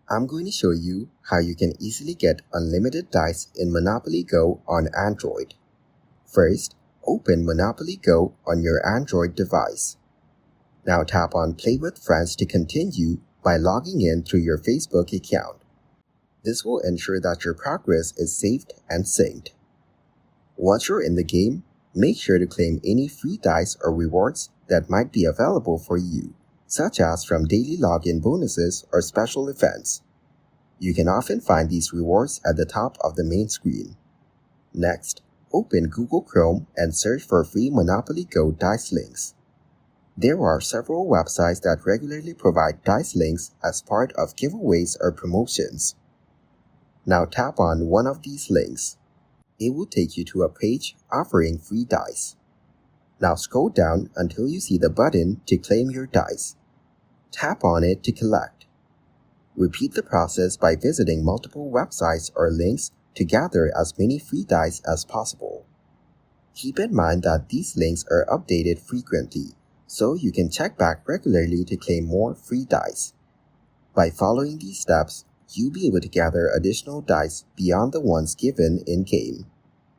I'm going to show you how you can easily get unlimited dice in Monopoly Go on Android. First, open Monopoly Go on your Android device. Now tap on Play with Friends to continue by logging in through your Facebook account. This will ensure that your progress is saved and synced. Once you're in the game, make sure to claim any free dice or rewards that might be available for you, such as from daily login bonuses or special events. You can often find these rewards at the top of the main screen. Next, open Google Chrome and search for free Monopoly Go dice links. There are several websites that regularly provide dice links as part of giveaways or promotions. Now tap on one of these links. It will take you to a page offering free dice. Now scroll down until you see the button to claim your dice. Tap on it to collect. Repeat the process by visiting multiple websites or links to gather as many free dice as possible. Keep in mind that these links are updated frequently, so you can check back regularly to claim more free dice. By following these steps, you'll be able to gather additional dice beyond the ones given in-game.